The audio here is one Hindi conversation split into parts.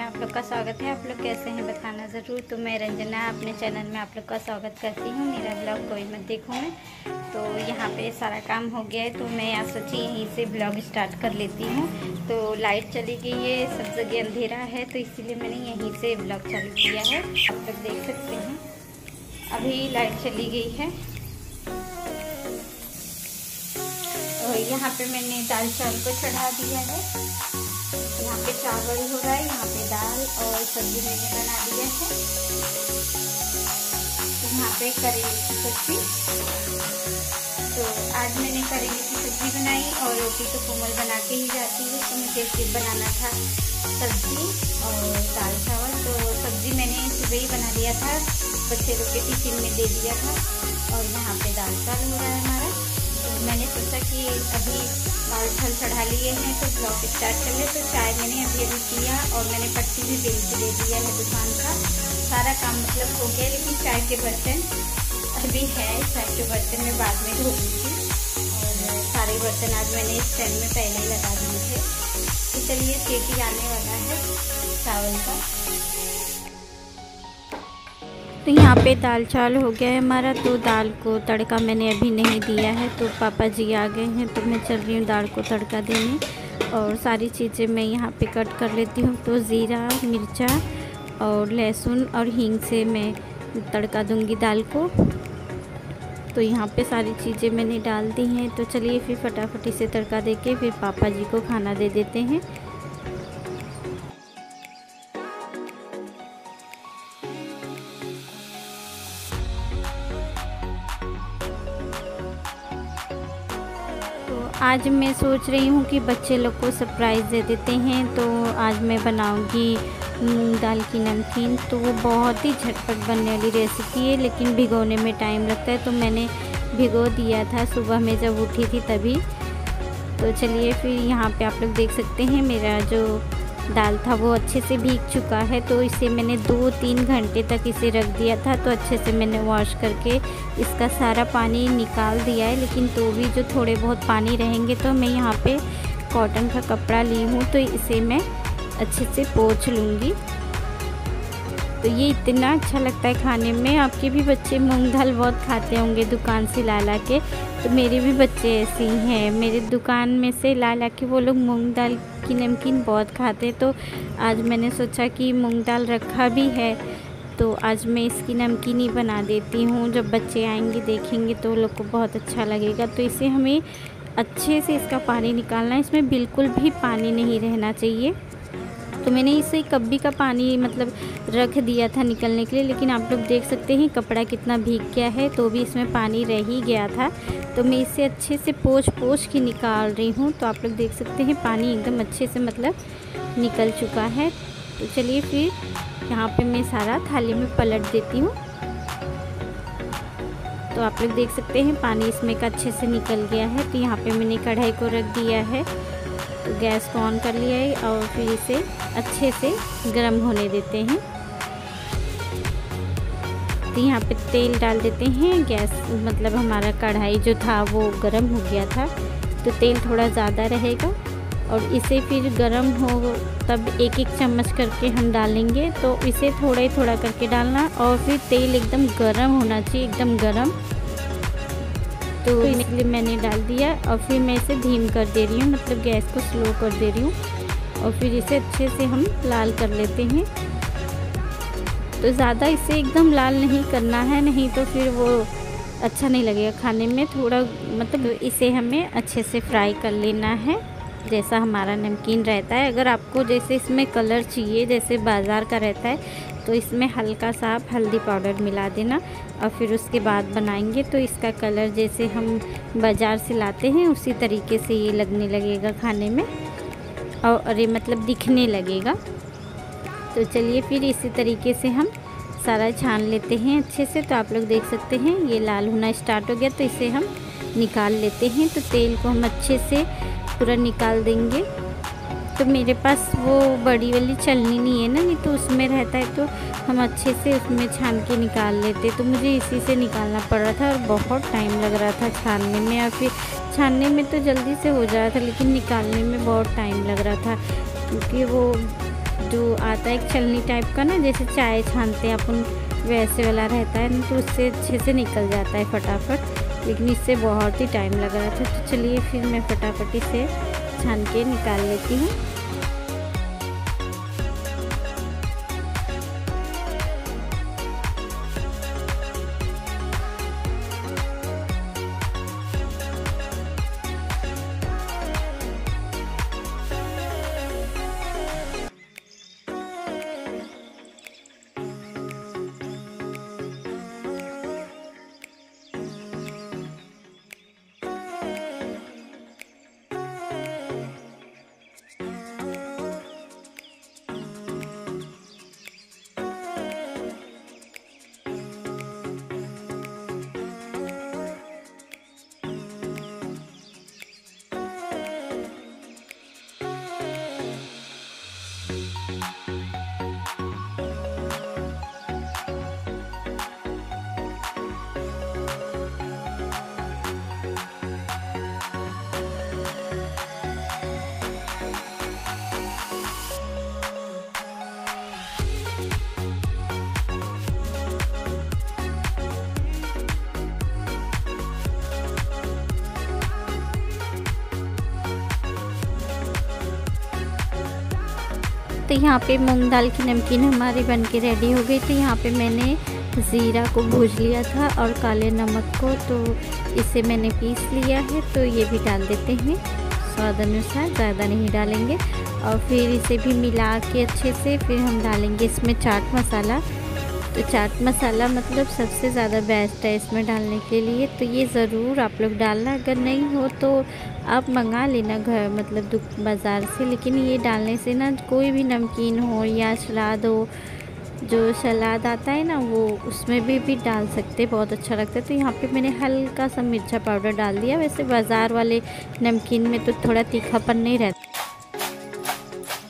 आप लोग का स्वागत है। आप लोग कैसे हैं बताना ज़रूर। तो मैं रंजना अपने चैनल में आप लोग का स्वागत करती हूँ। मेरा ब्लॉग कोई मत देखो मैं। तो यहाँ पे सारा काम हो गया है तो मैं आज सोची यहीं से ब्लॉग स्टार्ट कर लेती हूँ। तो लाइट चली गई है, सब जगह अंधेरा है, तो इसीलिए मैंने यहीं से ब्लॉग चालू किया है। आप लोग देख सकते हैं अभी लाइट चली गई है। और यहाँ पे मैंने दाल चावल को चढ़ा दिया है। यहाँ पे चावल हो रहा है, यहाँ पे दाल और सब्जी मैंने बना दिया है। यहाँ पे करेले की सब्जी। तो आज मैंने करेले की सब्जी बनाई और रोटी तो कोमल बना के ही जाती है, तो मुझे सिर्फ बनाना था सब्जी और दाल चावल। तो सब्जी मैंने सुबह ही बना लिया था, बच्चे लोग के टिफिन में दे दिया था। और यहाँ पे दाल चावल हो रहा है हमारा। तो मैंने सोचा कि अभी दाल चावल चढ़ा लिए हैं तो ब्लॉग स्टार्ट कर ले। तो चाय मैंने अभी किया और मैंने पट्टी भी बेच के दे दिया है दुकान का। सारा काम मतलब हो गया, लेकिन चाय के बर्तन अभी है। चाय के बर्तन में बाद में धो लूँगी। और सारे बर्तन आज मैंने स्टैंड में पहले ही लगा दिए थे। तो चलिए सीटी आने वाला है चावल का। तो यहाँ पे दाल चावल हो गया है हमारा। तो दाल को तड़का मैंने अभी नहीं दिया है, तो पापा जी आ गए हैं तो मैं चल रही हूँ दाल को तड़का देने। और सारी चीज़ें मैं यहाँ पे कट कर लेती हूँ। तो ज़ीरा, मिर्चा और लहसुन और हींग से मैं तड़का दूँगी दाल को। तो यहाँ पे सारी चीज़ें मैंने डाल दी हैं। तो चलिए फिर फटाफटी से तड़का देके फिर पापा जी को खाना दे देते हैं। आज मैं सोच रही हूँ कि बच्चे लोग को सरप्राइज़ दे देते हैं। तो आज मैं बनाऊँगी मूंग दाल की नमकीन। तो वो बहुत ही झटपट बनने वाली रेसिपी है, लेकिन भिगोने में टाइम लगता है। तो मैंने भिगो दिया था सुबह में जब उठी थी तभी। तो चलिए फिर यहाँ पे आप लोग देख सकते हैं मेरा जो दाल था वो अच्छे से भीग चुका है। तो इसे मैंने 2-3 घंटे तक इसे रख दिया था। तो अच्छे से मैंने वॉश करके इसका सारा पानी निकाल दिया है, लेकिन तो भी जो थोड़े बहुत पानी रहेंगे तो मैं यहाँ पे कॉटन का कपड़ा ली हूँ, तो इसे मैं अच्छे से पोंछ लूँगी। तो ये इतना अच्छा लगता है खाने में। आपके भी बच्चे मूंग दाल बहुत खाते होंगे दुकान से ला ला के। तो मेरे भी बच्चे ऐसे ही हैं, मेरे दुकान में से ला ला के वो लोग मूंग दाल की नमकीन बहुत खाते। तो आज मैंने सोचा कि मूंग दाल रखा भी है तो आज मैं इसकी नमकीन ही बना देती हूँ। जब बच्चे आएंगे देखेंगे तो वो लोग को बहुत अच्छा लगेगा। तो इसे हमें अच्छे से इसका पानी निकालना है, इसमें बिल्कुल भी पानी नहीं रहना चाहिए। तो मैंने इसे कब्बी का पानी मतलब रख दिया था निकलने के लिए, लेकिन आप लोग देख सकते हैं कपड़ा कितना भीग गया है, तो भी इसमें पानी रह ही गया था। तो मैं इसे अच्छे से पोंछ के निकाल रही हूँ। तो आप लोग देख सकते हैं पानी एकदम अच्छे से मतलब निकल चुका है। तो चलिए फिर यहाँ पे मैं सारा थाली में पलट देती हूँ। तो आप लोग देख सकते हैं पानी इसमें का अच्छे से निकल गया है। तो यहाँ पे मैंने कढ़ाई को रख दिया है, तो गैस को ऑन कर लिया है और फिर इसे अच्छे से गर्म होने देते हैं। तो यहाँ पे तेल डाल देते हैं। गैस मतलब हमारा कढ़ाई जो था वो गर्म हो गया था, तो तेल थोड़ा ज़्यादा रहेगा। और इसे फिर गर्म हो तब एक एक चम्मच करके हम डालेंगे। तो इसे थोड़ा ही थोड़ा करके डालना और फिर तेल एकदम गर्म होना चाहिए, एकदम गर्म। तो इसलिए मैंने डाल दिया और फिर मैं इसे धीम कर दे रही हूँ, मतलब गैस को स्लो कर दे रही हूँ। और फिर इसे अच्छे से हम लाल कर लेते हैं। तो ज़्यादा इसे एकदम लाल नहीं करना है, नहीं तो फिर वो अच्छा नहीं लगेगा खाने में। थोड़ा मतलब इसे हमें अच्छे से फ्राई कर लेना है, जैसा हमारा नमकीन रहता है। अगर आपको जैसे इसमें कलर चाहिए जैसे बाज़ार का रहता है, तो इसमें हल्का सा आप हल्दी पाउडर मिला देना और फिर उसके बाद बनाएंगे तो इसका कलर जैसे हम बाज़ार से लाते हैं उसी तरीके से ये लगने लगेगा खाने में, और अरे मतलब दिखने लगेगा। तो चलिए फिर इसी तरीके से हम सारा छान लेते हैं अच्छे से। तो आप लोग देख सकते हैं ये लाल होना स्टार्ट हो गया, तो इसे हम निकाल लेते हैं। तो तेल को हम अच्छे से पूरा निकाल देंगे। तो मेरे पास वो बड़ी वाली छलनी नहीं है ना, नहीं तो उसमें रहता है तो हम अच्छे से उसमें छान के निकाल लेते। तो मुझे इसी से निकालना पड़ रहा था और बहुत टाइम लग रहा था छानने में। और फिर छानने में तो जल्दी से हो जा रहा था, लेकिन निकालने में बहुत टाइम लग रहा था, क्योंकि वो जो आता है एक छलनी टाइप का ना, जैसे चाय छानते हैं अपन वैसे वाला रहता है, तो उससे अच्छे से निकल जाता है फटाफट। लेकिन इससे बहुत ही टाइम लग रहा था, तो चलिए फिर मैं फटाफट इसे छान के निकाल लेती हूँ। तो यहाँ पे मूंग दाल की नमकीन हमारी बनके रेडी हो गई। तो यहाँ पे मैंने ज़ीरा को भूज लिया था और काले नमक को, तो इसे मैंने पीस लिया है। तो ये भी डाल देते हैं स्वाद अनुसार, ज़्यादा नहीं डालेंगे। और फिर इसे भी मिला के अच्छे से फिर हम डालेंगे इसमें चाट मसाला। तो चाट मसाला मतलब सबसे ज़्यादा बेस्ट है इसमें डालने के लिए, तो ये ज़रूर आप लोग डालना। अगर नहीं हो तो आप मंगा लेना घर मतलब बाज़ार से। लेकिन ये डालने से ना कोई भी नमकीन हो या सलाद हो, जो सलाद आता है ना वो उसमें भी डाल सकते, बहुत अच्छा लगता है। तो यहाँ पे मैंने हल्का सा मिर्चा पाउडर डाल दिया। वैसे बाज़ार वाले नमकीन में तो थोड़ा तीखापन नहीं रहता,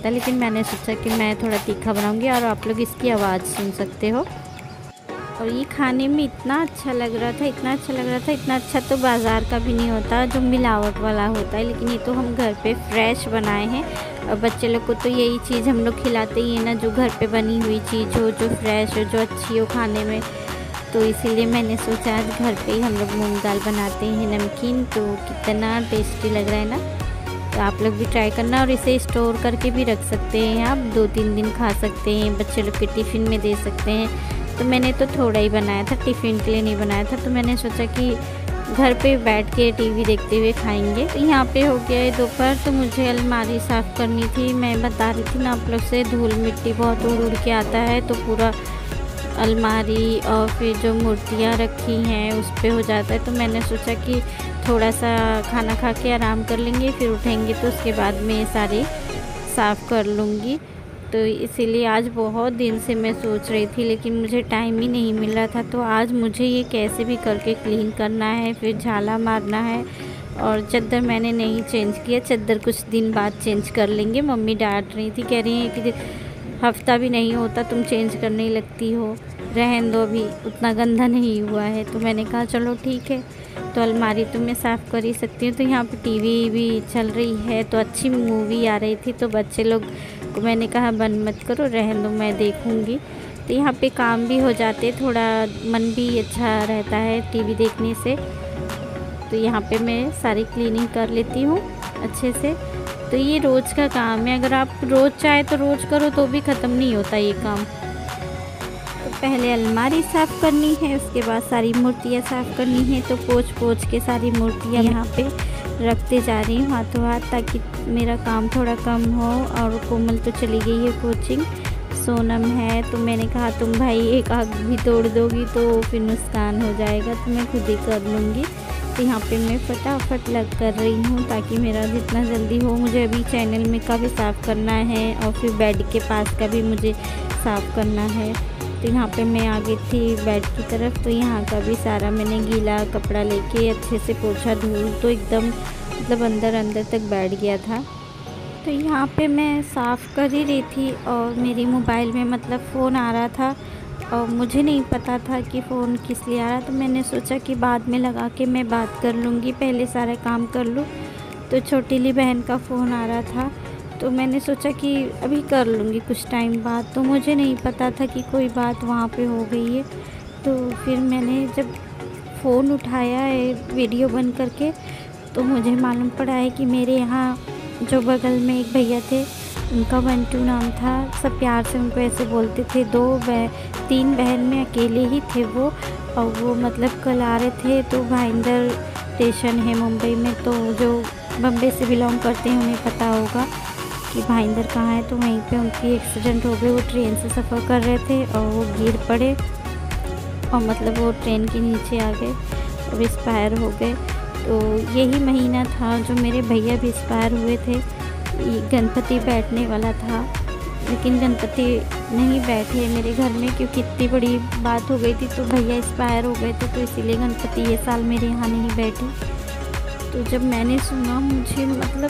लेकिन मैंने सोचा कि मैं थोड़ा तीखा बनाऊंगी और आप लोग इसकी आवाज़ सुन सकते हो। और ये खाने में इतना अच्छा लग रहा था, इतना अच्छा लग रहा था, इतना अच्छा तो बाज़ार का भी नहीं होता जो मिलावट वाला होता है। लेकिन ये तो हम घर पे फ्रेश बनाए हैं। और बच्चे लोग को तो यही चीज़ हम लोग खिलाते ही है ना, जो घर पे बनी हुई चीज़ हो, जो फ्रेश हो, जो अच्छी हो खाने में। तो इसीलिए मैंने सोचा आज घर पे ही हम लोग मूँग दाल बनाते हैं नमकीन। तो कितना टेस्टी लग रहा है ना, तो आप लोग भी ट्राई करना। और इसे स्टोर करके भी रख सकते हैं आप, 2-3 दिन खा सकते हैं, बच्चे लोग के टिफ़िन में दे सकते हैं। तो मैंने तो थोड़ा ही बनाया था, टिफ़िन के लिए नहीं बनाया था। तो मैंने सोचा कि घर पे बैठ के टीवी देखते हुए खाएंगे। तो यहाँ पे हो गया है दोपहर, तो मुझे अलमारी साफ़ करनी थी। मैं बता रही थी ना आप लोग से, धूल मिट्टी बहुत उड़ के आता है, तो पूरा अलमारी और फिर जो मूर्तियाँ रखी हैं उस पे हो जाता है। तो मैंने सोचा कि थोड़ा सा खाना खा के आराम कर लेंगे, फिर उठेंगे तो उसके बाद में ये सारी साफ़ कर लूँगी। तो इसीलिए आज बहुत दिन से मैं सोच रही थी, लेकिन मुझे टाइम ही नहीं मिल रहा था। तो आज मुझे ये कैसे भी करके क्लीन करना है, फिर झाला मारना है। और चद्दर मैंने नहीं चेंज किया, चद्दर कुछ दिन बाद चेंज कर लेंगे। मम्मी डांट रही थी, कह रही है कि हफ्ता भी नहीं होता तुम चेंज करने लगती हो, रहन दो, अभी उतना गंदा नहीं हुआ है। तो मैंने कहा चलो ठीक है। तो अलमारी तो मैं साफ़ कर ही सकती हूँ। तो यहाँ पे टीवी भी चल रही है, तो अच्छी मूवी आ रही थी। तो बच्चे लोग को मैंने कहा बंद मत करो, रहन दो, मैं देखूँगी। तो यहाँ पे काम भी हो जाते, थोड़ा मन भी अच्छा रहता है टीवी देखने से। तो यहाँ पे मैं सारी क्लीनिंग कर लेती हूँ अच्छे से। तो ये रोज़ का काम है, अगर आप रोज़ चाहे तो रोज़ करो तो भी ख़त्म नहीं होता ये काम। तो पहले अलमारी साफ़ करनी है, उसके बाद सारी मूर्तियाँ साफ़ करनी है। तो पोंछ के सारी मूर्तियाँ यहाँ पे रखते जा रही हूँ हाथों हाथ, ताकि मेरा काम थोड़ा कम हो। और कोमल तो चली गई है कोचिंग, सोनम है। तो मैंने कहा तुम भाई एक आग भी तोड़ दोगी तो फिर नुकसान हो जाएगा, तो मैं खुद ही कर लूँगी। तो यहाँ पे मैं फटाफट लग कर रही हूँ ताकि मेरा जितना जल्दी हो। मुझे अभी चैनल में का भी साफ़ करना है और फिर बेड के पास का भी मुझे साफ़ करना है। तो यहाँ पे मैं आ गई थी बेड की तरफ। तो यहाँ का भी सारा मैंने गीला कपड़ा लेके अच्छे से पोंछा, धूल तो एकदम मतलब अंदर तक बैठ गया था। तो यहाँ पे मैं साफ़ कर ही रही थी और मेरी मोबाइल में मतलब फ़ोन आ रहा था और मुझे नहीं पता था कि फ़ोन किस लिए आ रहा। तो मैंने सोचा कि बाद में लगा के मैं बात कर लूँगी, पहले सारा काम कर लूँ। तो छोटीली बहन का फ़ोन आ रहा था, तो मैंने सोचा कि अभी कर लूँगी कुछ टाइम बाद। तो मुझे नहीं पता था कि कोई बात वहाँ पे हो गई है। तो फिर मैंने जब फ़ोन उठाया है वीडियो बंद करके, तो मुझे मालूम पड़ा है कि मेरे यहाँ जो बगल में एक भैया थे, उनका बंटू नाम था। सब प्यार से उनको ऐसे बोलते थे। 3 बहन में अकेले ही थे वो। और वो मतलब कल आ रहे थे। तो भाईंदर स्टेशन है मुंबई में, तो जो बम्बई से बिलोंग करते हैं उन्हें पता होगा कि भाईंदर कहाँ है। तो वहीं पे उनकी एक्सीडेंट हो गई। वो ट्रेन से सफ़र कर रहे थे और वो गिर पड़े और मतलब वो ट्रेन के नीचे आ गए और एक्सपायर हो गए। तो यही महीना था जो मेरे भैया भी एक्सपायर हुए थे। गणपति बैठने वाला था, लेकिन गणपति नहीं बैठे मेरे घर में, क्योंकि इतनी बड़ी बात हो गई थी। तो भैया एक्सपायर हो गए थे, तो इसीलिए गणपति ये साल मेरे यहाँ नहीं बैठे। तो जब मैंने सुना, मुझे मतलब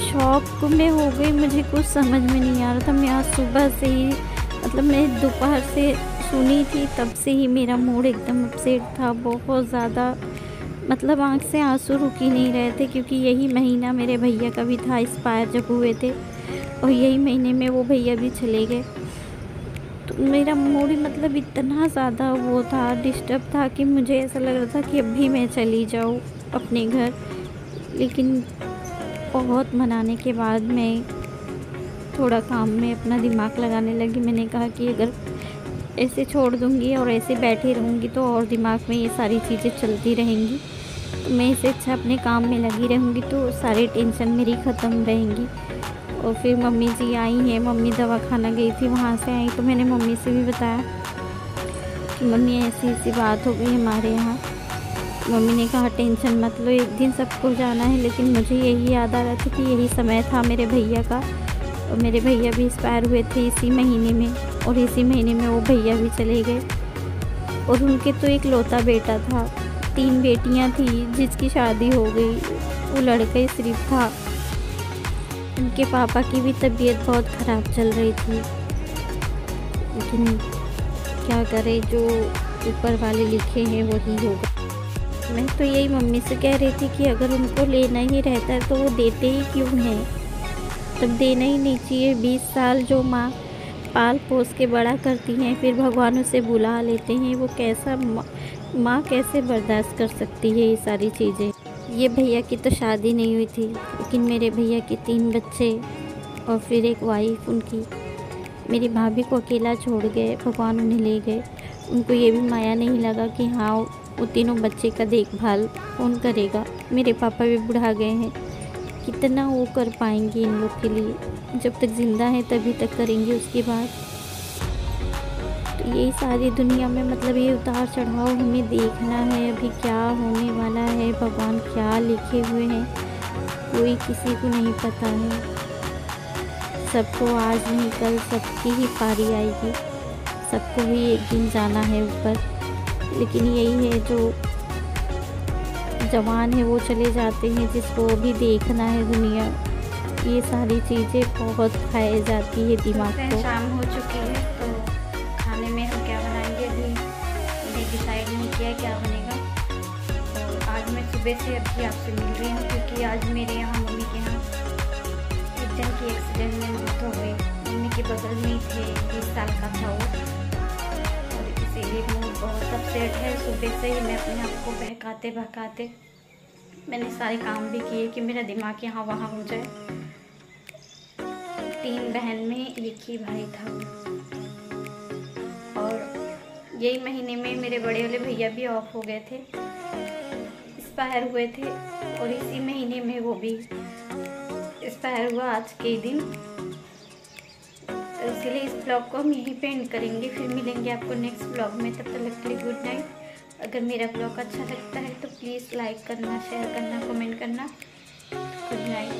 शॉक में हो गई। मुझे कुछ समझ में नहीं आ रहा था। मैं आज सुबह से ही मतलब मैं दोपहर से सुनी थी, तब से ही मेरा मूड एकदम अपसेट था बहुत ज़्यादा। मतलब आँख से आंसू रुक ही नहीं रहे थे, क्योंकि यही महीना मेरे भैया का भी था एक्सपायर जब हुए थे, और यही महीने में वो भैया भी चले गए। तो मेरा मूड मतलब इतना ज़्यादा वो था, डिस्टर्ब था, कि मुझे ऐसा लग रहा था कि अभी मैं चली जाऊँ अपने घर। लेकिन बहुत मनाने के बाद मैं थोड़ा काम में अपना दिमाग लगाने लगी। मैंने कहा कि अगर ऐसे छोड़ दूँगी और ऐसे बैठी रहूँगी तो और दिमाग में ये सारी चीज़ें चलती रहेंगी। तो मैं इससे अच्छा अपने काम में लगी रहूँगी, तो सारी टेंशन मेरी ख़त्म रहेंगी। और फिर मम्मी जी आई हैं। मम्मी दवाखाना गई थी, वहाँ से आई तो मैंने मम्मी से भी बताया कि मम्मी ऐसी ऐसी बात हो गई हमारे यहाँ। मम्मी ने कहा टेंशन मत लो, एक दिन सबको जाना है। लेकिन मुझे यही याद आ रहा था कि यही समय था मेरे भैया का, और मेरे भैया भी एक्सपायर हुए थे इसी महीने में, और इसी महीने में वो भैया भी चले गए। और उनके तो एक लौता बेटा था, 3 बेटियां थी जिसकी शादी हो गई, वो लड़का ही सिर्फ था। उनके पापा की भी तबीयत बहुत ख़राब चल रही थी, लेकिन क्या करें, जो ऊपर वाले लिखे हैं वही होगा। मैं तो यही मम्मी से कह रही थी कि अगर उनको लेना ही रहता है तो वो देते ही क्यों हैं, तब देना ही नहीं चाहिए। 20 साल जो माँ पाल पोस के बड़ा करती हैं, फिर भगवान उसे बुला लेते हैं। वो कैसा माँ कैसे बर्दाश्त कर सकती है ये सारी चीज़ें। ये भैया की तो शादी नहीं हुई थी, लेकिन मेरे भैया के 3 बच्चे और फिर एक वाइफ उनकी। मेरी भाभी को अकेला छोड़ गए, भगवान उन्हें ले गए। उनको ये भी माया नहीं लगा कि हाँ वो तीनों बच्चे का देखभाल कौन करेगा। मेरे पापा भी बुढ़ा गए हैं, कितना वो कर पाएंगे इन लोग के लिए। जब तक ज़िंदा हैं तभी तक करेंगे, उसके बाद तो यही सारी दुनिया में मतलब ये उतार चढ़ाव हमें देखना है। अभी क्या होने वाला है, भगवान क्या लिखे हुए हैं, कोई किसी को नहीं पता है। सबको आज नहीं कल सबकी ही पारी आएगी, सबको भी एक दिन जाना है ऊपर। लेकिन यही है, जो जवान है वो चले जाते हैं, जिसको भी देखना है दुनिया। ये सारी चीज़ें बहुत खाई जाती है दिमाग को। शाम हो चुकी है, तो खाने में हम क्या बनाएंगे अभी मैंने डिसाइड नहीं किया क्या बनेगा। तो आज मैं सुबह से अभी आपसे मिल रही हूँ, क्योंकि आज मेरे यहाँ मम्मी के यहाँ एक जन की एक्सीडेंट में मौत हो गई। मम्मी के बगल में ही थे, 20 साल का था वो, और इसीलिए मूड बहुत अपसेट है। सुबह से ही मैं अपने आप को बहकाते बहकाते मैंने सारे काम भी किए कि मेरा दिमाग यहाँ वहाँ हो जाए। 3 बहन में एक ही भाई था, और यही महीने में मेरे बड़े वाले भैया भी ऑफ हो गए थे, एक्सपायर हुए थे, और इसी महीने में वो भी एक्सपायर हुआ आज के दिन। तो इसलिए इस ब्लॉग को हम यहीं पे एंड करेंगे। फिर मिलेंगे आपको नेक्स्ट ब्लॉग में, तब तक के लिए गुड नाइट। अगर मेरा ब्लॉग अच्छा लगता है तो प्लीज़ लाइक करना, शेयर करना, कमेंट करना। Good night.